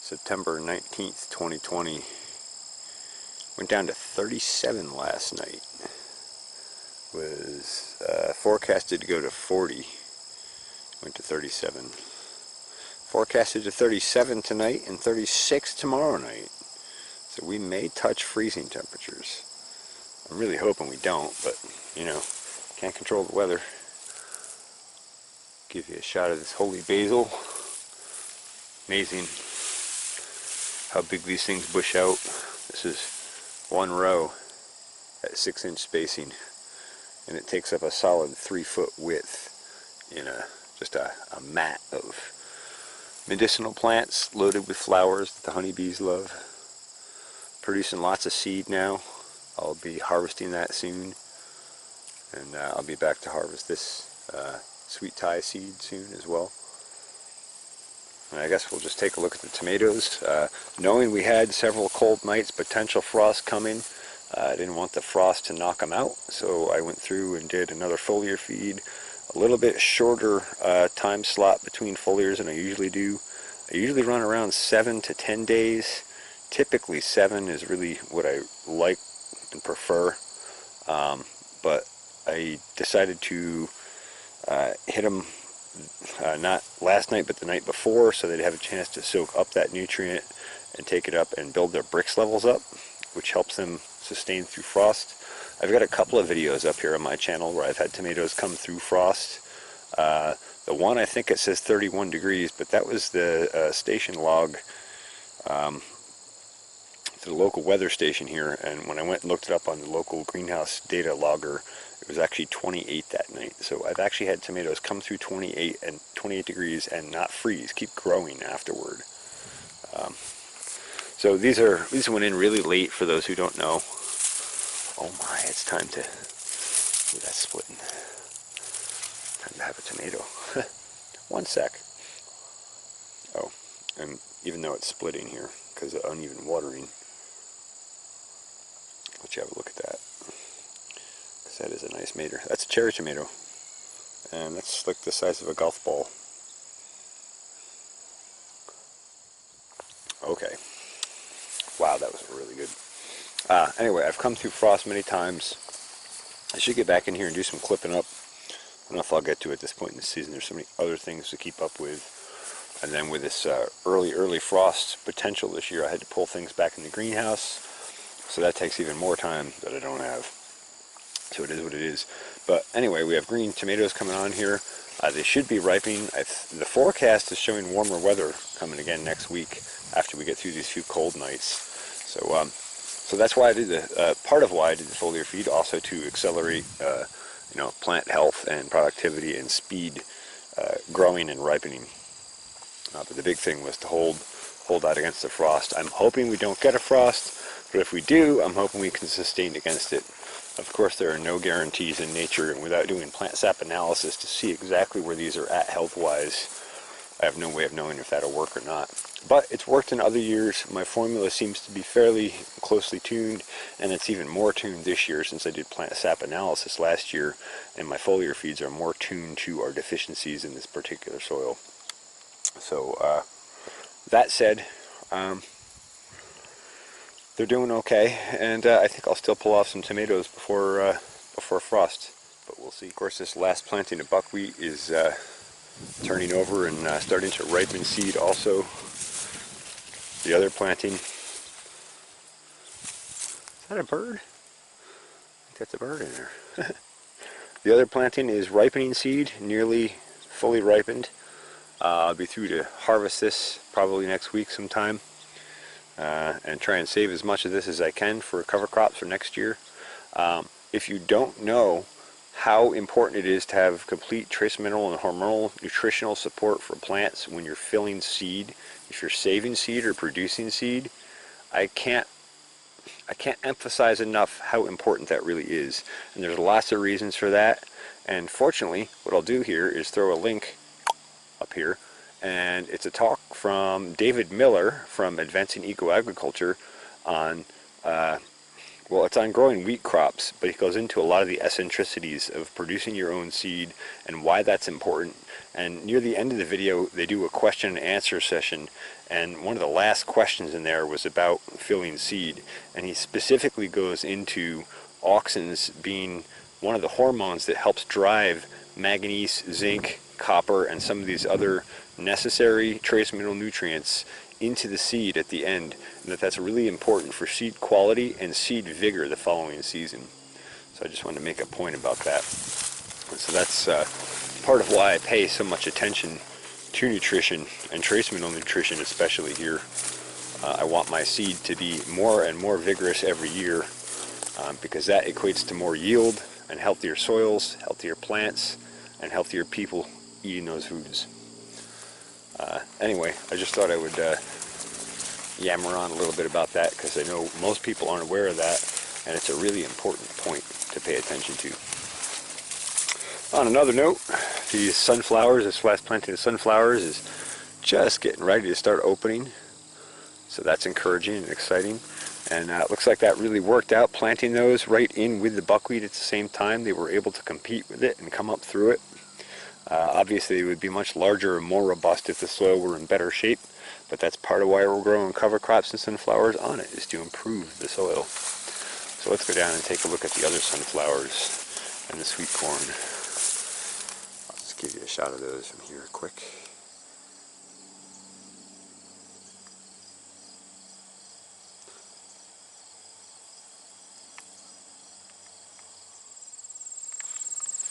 September 19th, 2020. Went down to 37 last night. Was forecasted to go to 40. Went to 37. Forecasted to 37 tonight and 36 tomorrow night. So we may touch freezing temperatures. I'm really hoping we don't, but you know, can't control the weather. Give you a shot of this holy basil. Amazing how big these things bush out. This is one row at 6-inch spacing, and it takes up a solid 3-foot width in just a mat of medicinal plants loaded with flowers that the honeybees love. Producing lots of seed now. I'll be harvesting that soon, and I'll be back to harvest this sweet Thai seed soon as well. And I guess we'll just take a look at the tomatoes. Knowing we had several cold nights, potential frost coming, I didn't want the frost to knock them out, so I went through and did another foliar feed. A little bit shorter time slot between foliars than I usually do. I usually run around 7 to 10 days. Typically 7 is really what I like and prefer, but I decided to hit them not last night but the night before, so they'd have a chance to soak up that nutrient and take it up and build their Brix levels up, which helps them sustain through frost. I've got a couple of videos up here on my channel where I've had tomatoes come through frost. The one, I think it says 31 degrees, but that was the station log, to the local weather station here, and when I went and looked it up on the local greenhouse data logger, it was actually 28 that night. So I've actually had tomatoes come through 28 degrees and not freeze, keep growing afterward. So these went in really late for those who don't know. Oh my, it's time to, see that splitting. Time to have a tomato. One sec. Oh, and even though it's splitting here because of uneven watering, let you have a look at that. Because that is a nice mater. That's a cherry tomato. And that's like the size of a golf ball. Okay. Wow, that was really good. Anyway, I've come through frost many times. I should get back in here and do some clipping up. I don't know if I'll get to it at this point in the season. There's so many other things to keep up with. And then with this early frost potential this year, I had to pull things back in the greenhouse. So that takes even more time that I don't have. So it is what it is. But anyway, we have green tomatoes coming on here. They should be ripening. The forecast is showing warmer weather coming again next week after we get through these few cold nights. So that's why I did part of why I did the foliar feed, also to accelerate plant health and productivity and speed growing and ripening. But the big thing was to hold out against the frost. I'm hoping we don't get a frost, but if we do, I'm hoping we can sustain against it. Of course, there are no guarantees in nature, and without doing plant sap analysis to see exactly where these are at health-wise, I have no way of knowing if that'll work or not. But it's worked in other years. My formula seems to be fairly closely tuned, and it's even more tuned this year since I did plant sap analysis last year, and my foliar feeds are more tuned to our deficiencies in this particular soil. So that said, they're doing okay, and I think I'll still pull off some tomatoes before frost, but we'll see. Of course, this last planting of buckwheat is turning over and starting to ripen seed also. The other planting, is that a bird? I think that's a bird in there. The other planting is ripening seed, nearly fully ripened. I'll be through to harvest this probably next week sometime, and try and save as much of this as I can for cover crops for next year. If you don't know how important it is to have complete trace mineral and hormonal nutritional support for plants when you're filling seed, if you're saving seed or producing seed, I can't emphasize enough how important that really is. And there's lots of reasons for that. And fortunately, what I'll do here is throw a link up here, and it's a talk from David Miller from Advancing Eco Agriculture on well, it's on growing wheat crops, but he goes into a lot of the eccentricities of producing your own seed and why that's important. And near the end of the video, they do a question and answer session, and one of the last questions in there was about filling seed. And he specifically goes into auxins being one of the hormones that helps drive manganese, zinc, copper, and some of these other necessary trace mineral nutrients into the seed at the end, and that's really important for seed quality and seed vigor the following season. So I just wanted to make a point about that. And so that's part of why I pay so much attention to nutrition and trace mineral nutrition, especially here. I want my seed to be more and more vigorous every year because that equates to more yield and healthier soils, healthier plants, and healthier people eating those foods. Anyway, I just thought I would yammer on a little bit about that because I know most people aren't aware of that, and it's a really important point to pay attention to. On another note, these sunflowers, this last planting of sunflowers is just getting ready to start opening, so that's encouraging and exciting. And it looks like that really worked out, planting those right in with the buckwheat at the same time. They were able to compete with it and come up through it. Obviously it would be much larger and more robust if the soil were in better shape, but that's part of why we're growing cover crops and sunflowers on it, is to improve the soil. So let's go down and take a look at the other sunflowers and the sweet corn. I'll just give you a shot of those from here quick.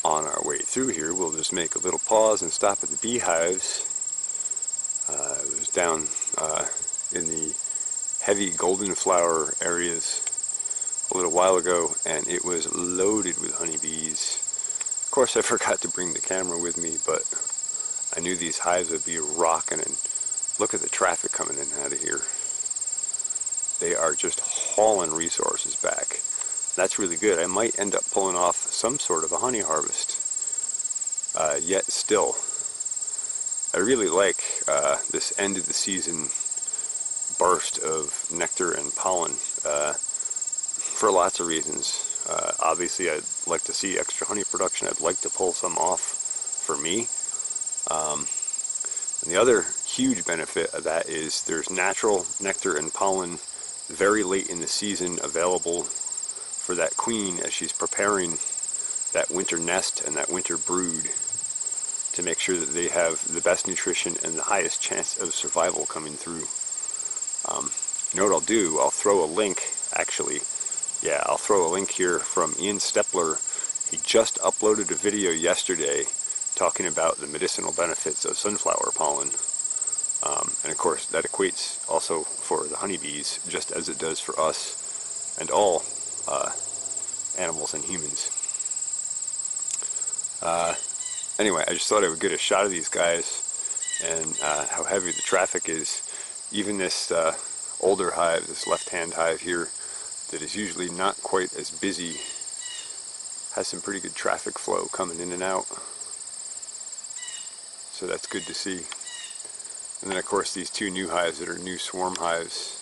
On our way through here, we'll just make a little pause and stop at the beehives. It was down in the heavy golden flower areas a little while ago, and it was loaded with honeybees. Of course, I forgot to bring the camera with me, but I knew these hives would be rocking, and look at the traffic coming in and out of here. They are just hauling resources back. That's really good. I might end up pulling off some sort of a honey harvest. Yet still, I really like this end of the season burst of nectar and pollen for lots of reasons. Obviously, I'd like to see extra honey production. I'd like to pull some off for me. And the other huge benefit of that is there's natural nectar and pollen very late in the season available for that queen as she's preparing that winter nest and that winter brood to make sure that they have the best nutrition and the highest chance of survival coming through. You know what I'll do? I'll throw a link, actually. Yeah, I'll throw a link here from Ian Stepler. He just uploaded a video yesterday talking about the medicinal benefits of sunflower pollen. And of course, that equates also for the honeybees, just as it does for us and all animals and humans. Anyway, I just thought I would get a shot of these guys and how heavy the traffic is. Even this older hive, this left-hand hive here, that is usually not quite as busy, has some pretty good traffic flow coming in and out. So that's good to see. And then of course these two new hives that are new swarm hives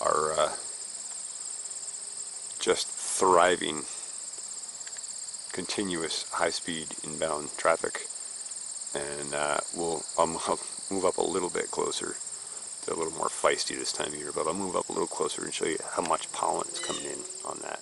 are just thriving, continuous high-speed inbound traffic. And I'll move up a little bit closer. It's a little more feisty this time of year, but I'll move up a little closer and show you how much pollen is coming in on that.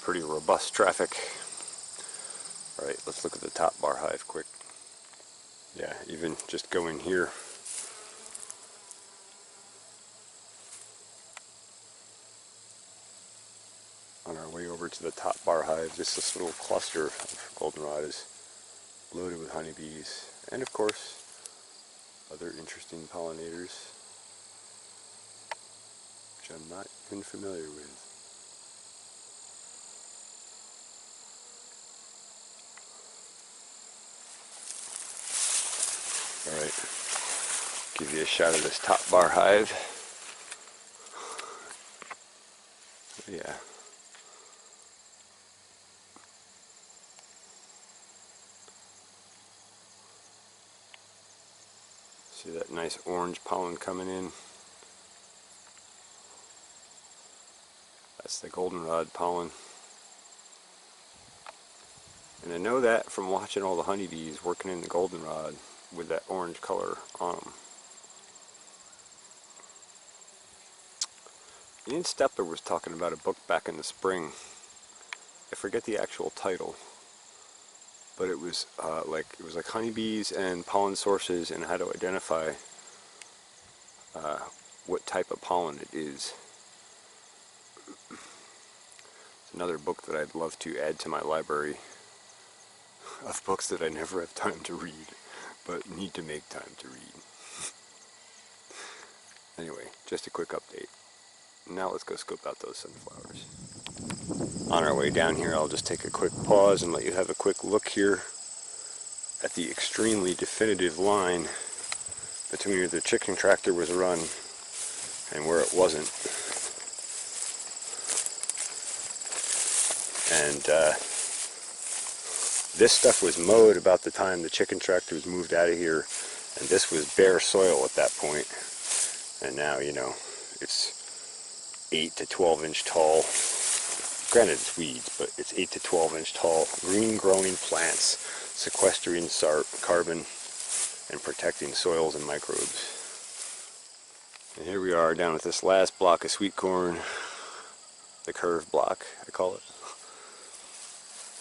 Pretty robust traffic. Alright, let's look at the top bar hive quick. Yeah, even just going here. On our way over to the top bar hive, just this little cluster of goldenrod is loaded with honeybees. And of course, other interesting pollinators, which I'm not even familiar with. Alright, give you a shot of this top bar hive. Yeah. See that nice orange pollen coming in? That's the goldenrod pollen. And I know that from watching all the honeybees working in the goldenrod with that orange color on them. Ian Stepler was talking about a book back in the spring. I forget the actual title, but it was like honeybees and pollen sources and how to identify what type of pollen it is. It's another book that I'd love to add to my library of books that I never have time to read, but need to make time to read. Anyway, just a quick update. Now let's go scope out those sunflowers. On our way down here, I'll just take a quick pause and let you have a quick look here at the extremely definitive line between where the chicken tractor was run and where it wasn't. And this stuff was mowed about the time the chicken tractor was moved out of here, and this was bare soil at that point. And now, you know, it's 8 to 12 inch tall. Granted, it's weeds, but it's 8 to 12 inch tall, green growing plants, sequestering carbon and protecting soils and microbes. And here we are down at this last block of sweet corn, the curve block, I call it.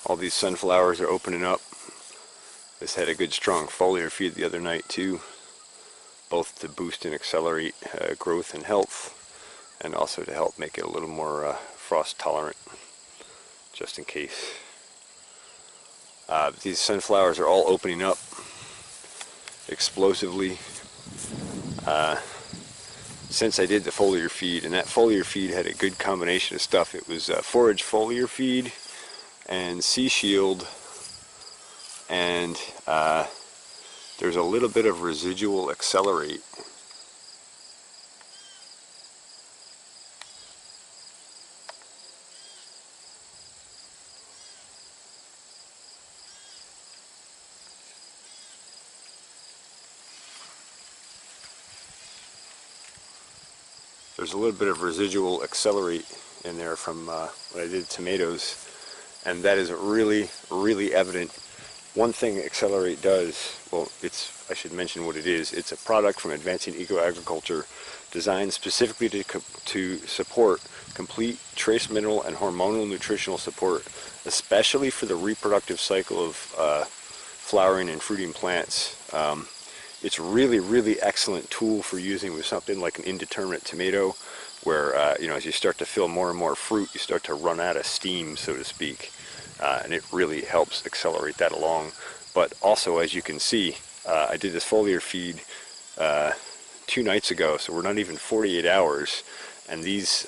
All these sunflowers are opening up. This had a good strong foliar feed the other night too, both to boost and accelerate growth and health, and also to help make it a little more frost tolerant, just in case. These sunflowers are all opening up explosively since I did the foliar feed, and that foliar feed had a good combination of stuff. It was forage foliar feed and sea shield, and there's a little bit of residual accelerate. There's a little bit of residual accelerate in there from when I did tomatoes, and that is really, really evident. One thing accelerate does, well, I should mention what it is. It's a product from Advancing Eco-Agriculture designed specifically to support complete trace mineral and hormonal nutritional support, especially for the reproductive cycle of flowering and fruiting plants. It's really, really excellent tool for using with something like an indeterminate tomato, where you know, as you start to fill more and more fruit, you start to run out of steam, so to speak, and it really helps accelerate that along. But also, as you can see, I did this foliar feed 2 nights ago, so we're not even 48 hours, and these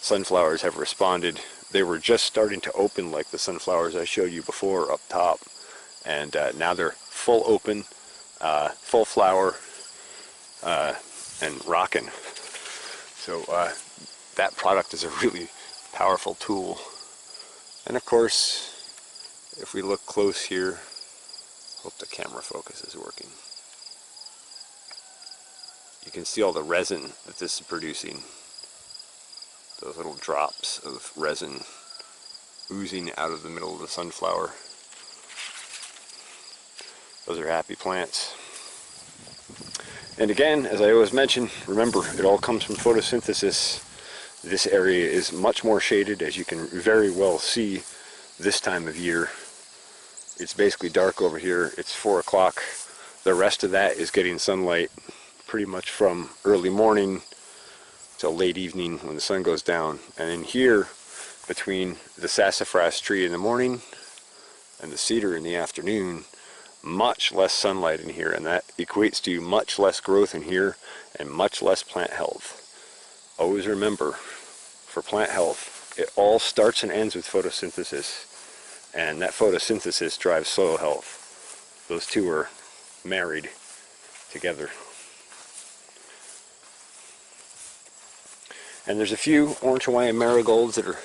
sunflowers have responded. They were just starting to open like the sunflowers I showed you before up top, and now they're full open, full flower, and rocking. So that product is a really powerful tool. And of course, if we look close here, hope the camera focus is working, you can see all the resin that this is producing. Those little drops of resin oozing out of the middle of the sunflower. Those are happy plants. And again, as I always mention, remember, it all comes from photosynthesis. This area is much more shaded, as you can very well see this time of year. It's basically dark over here. It's 4 o'clock. The rest of that is getting sunlight pretty much from early morning till late evening when the sun goes down. And in here, between the sassafras tree in the morning and the cedar in the afternoon, much less sunlight in here, and that equates to much less growth in here and much less plant health. Always remember, for plant health, it all starts and ends with photosynthesis, and that photosynthesis drives soil health. Those two are married together. And there's a few orange Hawaiian marigolds that are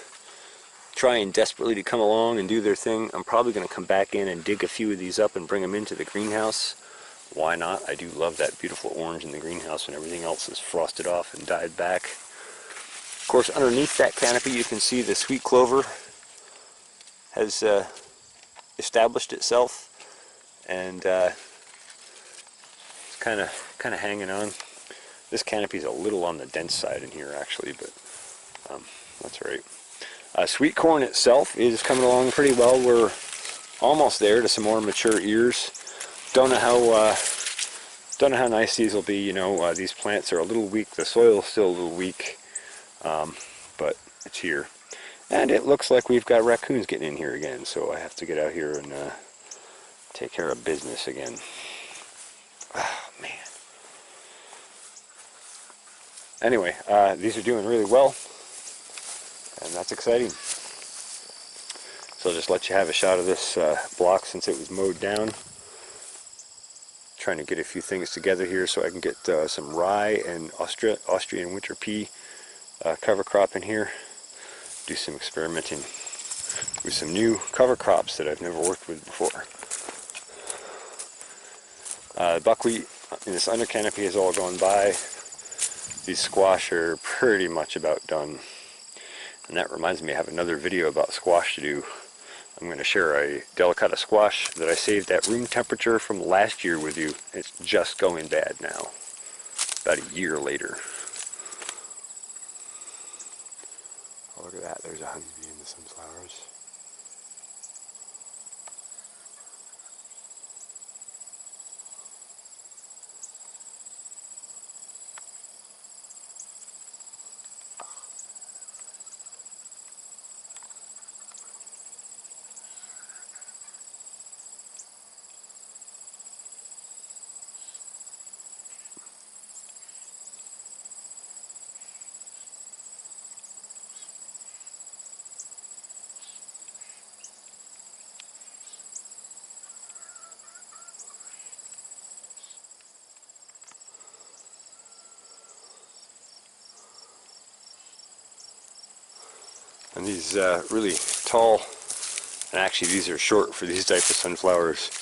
trying desperately to come along and do their thing. I'm probably going to come back in and dig a few of these up and bring them into the greenhouse. Why not? I do love that beautiful orange in the greenhouse when everything else is frosted off and died back. Of course, underneath that canopy you can see the sweet clover has established itself, and it's kind of hanging on. This canopy is a little on the dense side in here actually, but that's all right. Sweet corn itself is coming along pretty well. We're almost there to some more mature ears. Don't know how nice these will be. You know, these plants are a little weak. The soil is still a little weak, but it's here. And it looks like we've got raccoons getting in here again, so I have to get out here and take care of business again. Oh, man. Anyway, these are doing really well, and that's exciting. So I'll just let you have a shot of this block since it was mowed down. Trying to get a few things together here so I can get some rye and Austrian winter pea cover crop in here. Do some experimenting with some new cover crops that I've never worked with before. Buckwheat in this under canopy has all gone by. These squash are pretty much about done. And that reminds me, I have another video about squash to do. I'm going to share a delicata squash that I saved at room temperature from last year with you. It's just going bad now, about a year later. Oh, look at that, there's a honeybee in the sunflowers. And these really tall, and actually these are short for these type of sunflowers.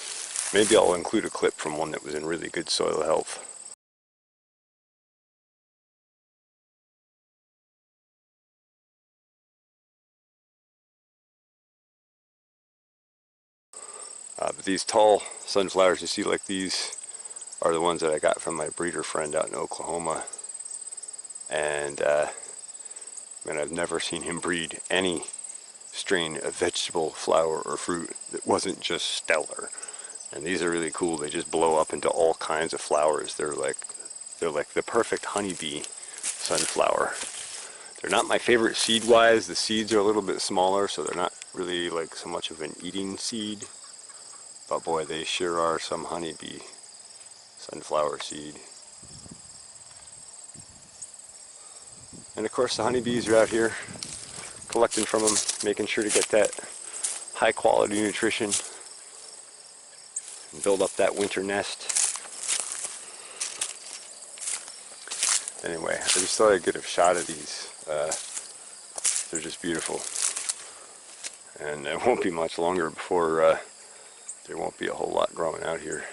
Maybe I'll include a clip from one that was in really good soil health. But these tall sunflowers you see like these are the ones that I got from my breeder friend out in Oklahoma. And man, I've never seen him breed any strain of vegetable, flower, or fruit that wasn't just stellar. And these are really cool. They just blow up into all kinds of flowers. They're like the perfect honeybee sunflower. They're not my favorite seed-wise. The seeds are a little bit smaller, so they're not really like so much of an eating seed. But boy, they sure are some honeybee sunflower seed. And of course the honeybees are out here collecting from them, making sure to get that high quality nutrition and build up that winter nest. Anyway, I just thought I'd get a shot of these. They're just beautiful. And it won't be much longer before there won't be a whole lot growing out here.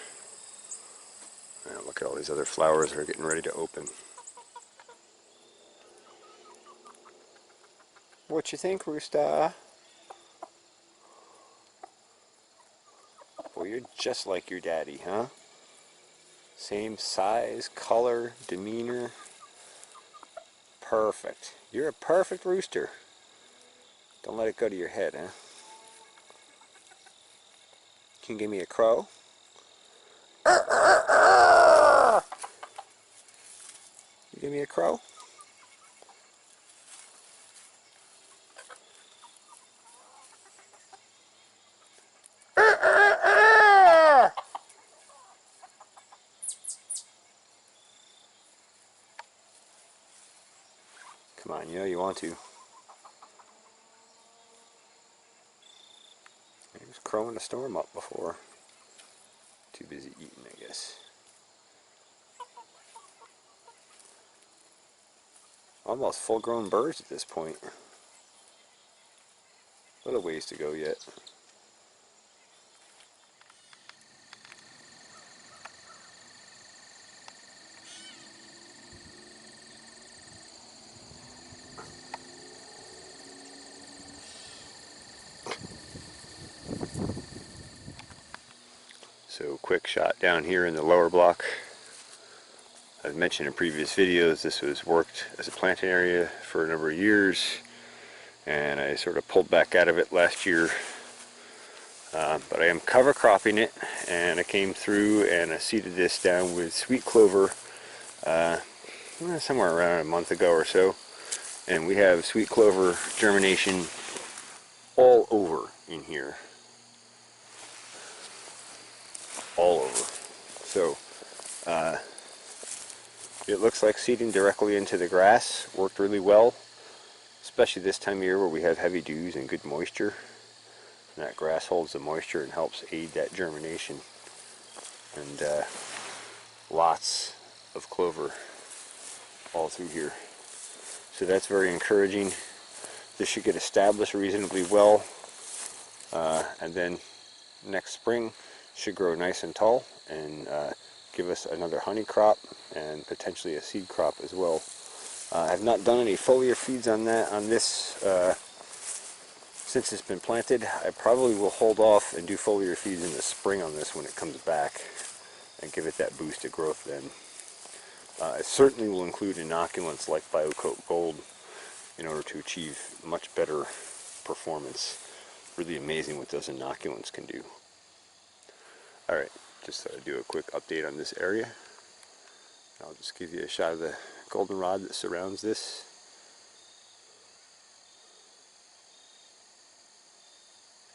Look at all these other flowers that are getting ready to open. What you think, Rooster? Well, you're just like your daddy, huh? Same size, color, demeanor. Perfect. You're a perfect rooster. Don't let it go to your head, huh? Can you give me a crow? You give me a crow? You know you want to. He was crowing a storm up before. Too busy eating, I guess. Almost full-grown birds at this point. A little ways to go yet. So quick shot down here in the lower block. I've mentioned in previous videos this was worked as a planting area for a number of years, and I sort of pulled back out of it last year. But I am cover cropping it, and I came through and I seeded this down with sweet clover somewhere around a month ago or so, and we have sweet clover germination all over in here. All over. So it looks like seeding directly into the grass worked really well, especially this time of year where we have heavy dews and good moisture. And that grass holds the moisture and helps aid that germination. And lots of clover all through here. So that's very encouraging. This should get established reasonably well, and then next spring should grow nice and tall and give us another honey crop and potentially a seed crop as well. I've not done any foliar feeds on this since it's been planted. I probably will hold off and do foliar feeds in the spring on this when it comes back and give it that boost of growth then. I certainly will include inoculants like BioCoat Gold in order to achieve much better performance. Really amazing what those inoculants can do. Alright, just do a quick update on this area. I'll just give you a shot of the goldenrod that surrounds this.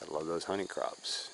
I love those honey crops.